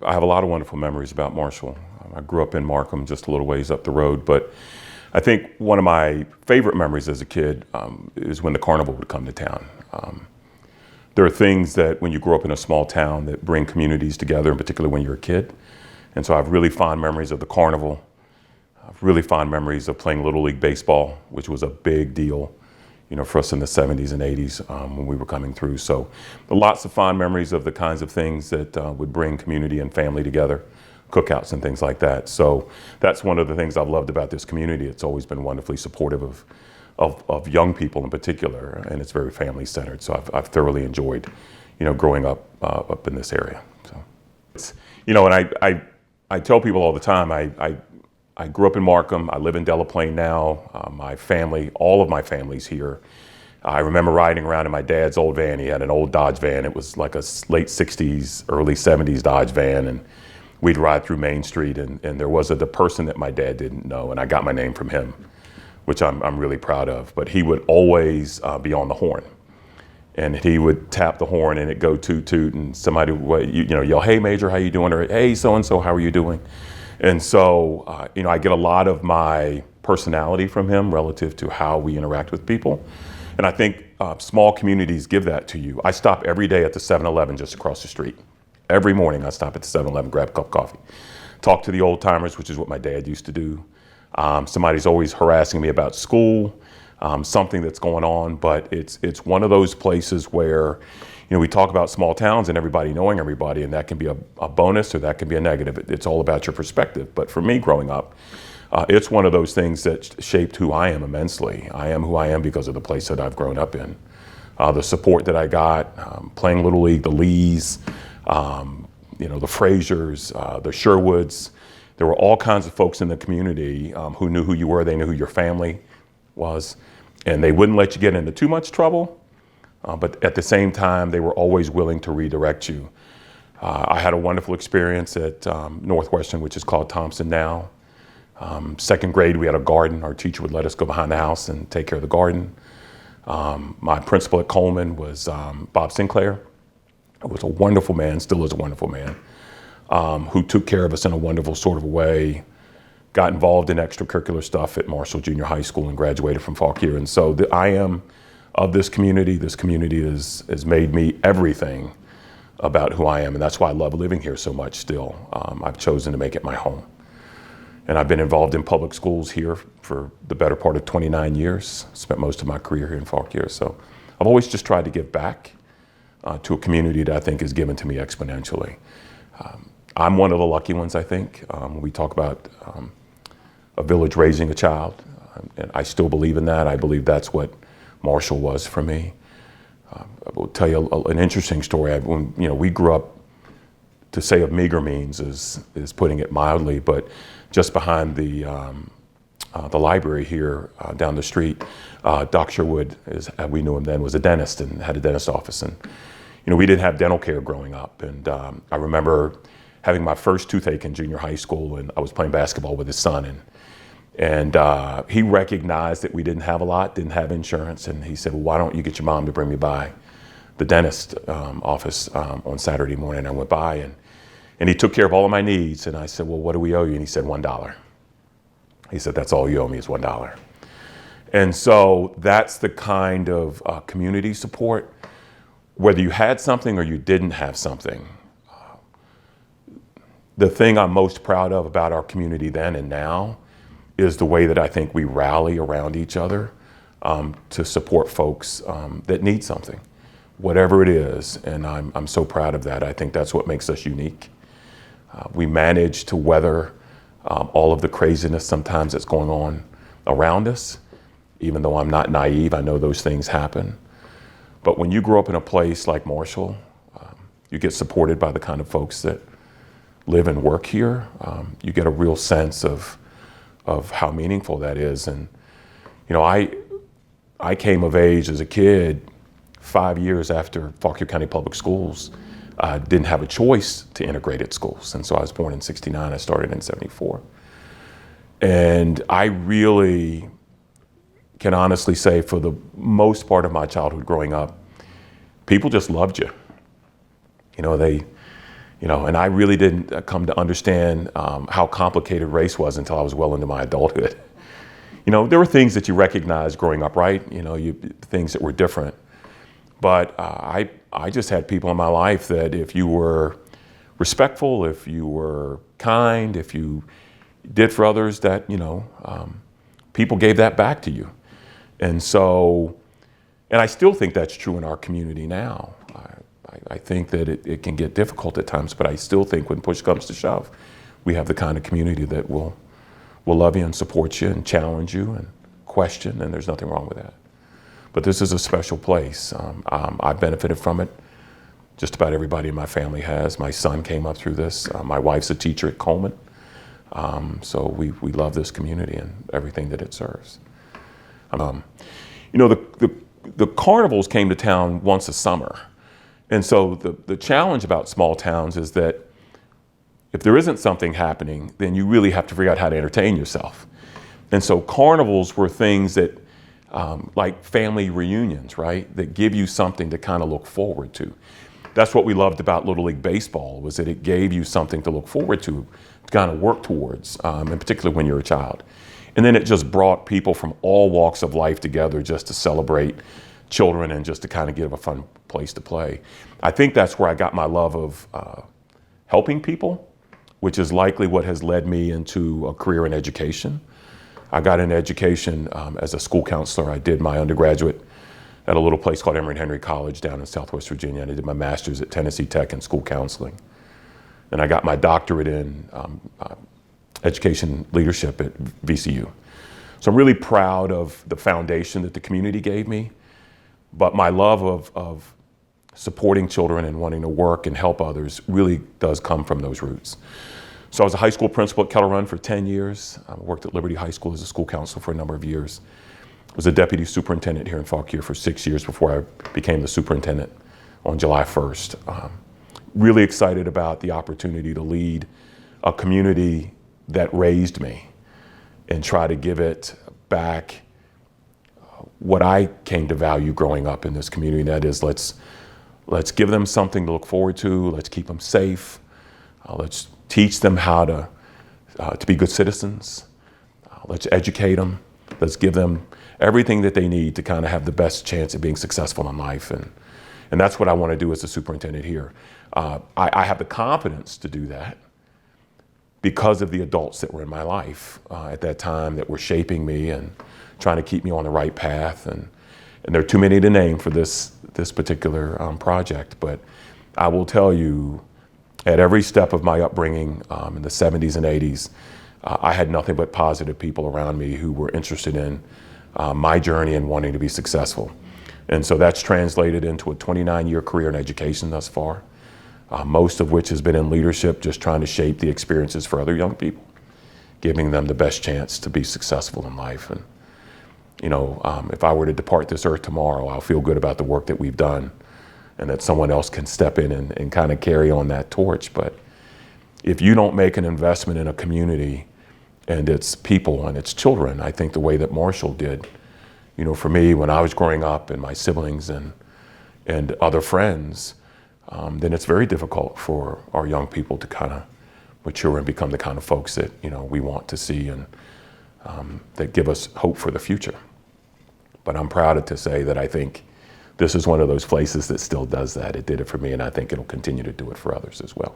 I have a lot of wonderful memories about Marshall. I grew up in Markham, just a little ways up the road, but I think one of my favorite memories as a kid is when the carnival would come to town. There are things that when you grow up in a small town that bring communities together, in particular when you're a kid. And so I have really fond memories of the carnival. I have really fond memories of playing Little League Baseball, which was a big deal, for us in the 70s and 80s when we were coming through. So lots of fond memories of the kinds of things that would bring community and family together, cookouts and things like that. So that's one of the things I've loved about this community. It's always been wonderfully supportive of young people in particular, and it's very family centered. So I've thoroughly enjoyed, growing up in this area. So, and I tell people all the time, I grew up in Markham. I live in Delaplane now. My family, all of my family's here. I remember riding around in my dad's old van. He had an old Dodge van. It was like a late 60s, early 70s Dodge van. And we'd ride through Main Street. And there was the person that my dad didn't know. And I got my name from him, which I'm really proud of. But he would always be on the horn. And he would tap the horn and it'd go toot toot. And somebody would, yell, "Hey, Major, how you doing?" Or, "Hey, so-and-so, how are you doing?" And so, I get a lot of my personality from him relative to how we interact with people. And I think small communities give that to you. I stop every day at the 7-Eleven just across the street. Every morning I stop at the 7-Eleven, grab a cup of coffee, talk to the old timers, which is what my dad used to do. Somebody's always harassing me about school, something that's going on, but it's one of those places where we talk about small towns and everybody knowing everybody, and that can be a bonus or that can be a negative. It's all about your perspective. But for me growing up, it's one of those things that shaped who I am immensely. I am who I am because of the place that I've grown up in. The support that I got, playing Little League, the Lees, the Frasers, the Sherwoods. There were all kinds of folks in the community who knew who you were. They knew who your family was. And they wouldn't let you get into too much trouble. But at the same time, they were always willing to redirect you. I had a wonderful experience at Northwestern, which is called Thompson now. Second grade, we had a garden. Our teacher would let us go behind the house and take care of the garden. My principal at Coleman was Bob Sinclair. He was a wonderful man, still is a wonderful man, who took care of us in a wonderful sort of way, got involved in extracurricular stuff at Marshall Junior High School and graduated from Fauquier. And so I am of this community. This community has made me everything about who I am, and that's why I love living here so much still. I've chosen to make it my home. And I've been involved in public schools here for the better part of 29 years, spent most of my career here in Fauquier. So I've always just tried to give back to a community that I think is given to me exponentially. I'm one of the lucky ones, I think. When we talk about a village raising a child, and I still believe in that. I believe that's what Marshall was for me. I will tell you an interesting story. When we grew up, to say of meager means is putting it mildly, but just behind the library here down the street, Doc Sherwood, as we knew him then, was a dentist and had a dentist office. And we didn't have dental care growing up. And I remember having my first toothache in junior high school, and I was playing basketball with his son, and he recognized that we didn't have a lot, didn't have insurance, and he said, "Well, why don't you get your mom to bring me by the dentist office on Saturday morning?" I went by, and he took care of all of my needs. And I said, "Well, what do we owe you?" And he said, $1. He said, "That's all you owe me is $1." And so that's the kind of community support, whether you had something or you didn't have something. The thing I'm most proud of about our community then and now is the way that I think we rally around each other to support folks that need something, whatever it is. And I'm so proud of that. I think that's what makes us unique. We manage to weather all of the craziness sometimes that's going on around us. Even though I'm not naive, I know those things happen. But when you grow up in a place like Marshall, you get supported by the kind of folks that live and work here. You get a real sense of how meaningful that is. And I came of age as a kid 5 years after Fauquier County Public Schools didn't have a choice to integrated schools. And so I was born in '69, I started in '74. And I really can honestly say for the most part of my childhood growing up, people just loved you. And I really didn't come to understand how complicated race was until I was well into my adulthood. There were things that you recognized growing up, right? Things that were different. But I just had people in my life that if you were respectful, if you were kind, if you did for others, that, people gave that back to you. And I still think that's true in our community now. I think that it can get difficult at times, but I still think when push comes to shove, we have the kind of community that will love you and support you and challenge you and question, and there's nothing wrong with that. But this is a special place. I've benefited from it. Just about everybody in my family has. My son came up through this. My wife's a teacher at Coleman. So we love this community and everything that it serves. The carnivals came to town once a summer. And so the challenge about small towns is that if there isn't something happening, then you really have to figure out how to entertain yourself. And so carnivals were things that, like family reunions, right? That give you something to kind of look forward to. That's what we loved about Little League Baseball, was that it gave you something to look forward to kind of work towards, in particular when you're a child. And then it just brought people from all walks of life together just to celebrate children and just to kind of give a fun place to play. I think that's where I got my love of helping people, which is likely what has led me into a career in education. I got into education as a school counselor. I did my undergraduate at a little place called Emory and Henry College down in Southwest Virginia, and I did my master's at Tennessee Tech in school counseling. And I got my doctorate in education leadership at VCU. So I'm really proud of the foundation that the community gave me, but my love of supporting children and wanting to work and help others really does come from those roots. So I was a high school principal at Keller Run for 10 years. I worked at Liberty High School as a school counselor for a number of years. Was a deputy superintendent here in Fauquier for 6 years before I became the superintendent on July 1st. Really excited about the opportunity to lead a community that raised me and try to give it back what I came to value growing up in this community. And that is, let's give them something to look forward to. Let's keep them safe. Let's teach them how to be good citizens. Let's educate them. Let's give them everything that they need to kind of have the best chance of being successful in life. And that's what I want to do as a superintendent here. I have the confidence to do that because of the adults that were in my life at that time that were shaping me and trying to keep me on the right path. And there are too many to name for this particular project. But I will tell you, at every step of my upbringing in the 70s and 80s, I had nothing but positive people around me who were interested in my journey and wanting to be successful. And so that's translated into a 29-year career in education thus far, most of which has been in leadership, just trying to shape the experiences for other young people, giving them the best chance to be successful in life. And if I were to depart this earth tomorrow, I'll feel good about the work that we've done and that someone else can step in and kind of carry on that torch. But if you don't make an investment in a community and its people and its children, I think the way that Marshall did, for me when I was growing up and my siblings and other friends, then it's very difficult for our young people to kind of mature and become the kind of folks that we want to see and that give us hope for the future. But I'm proud to say that I think this is one of those places that still does that. It did it for me, and I think it'll continue to do it for others as well.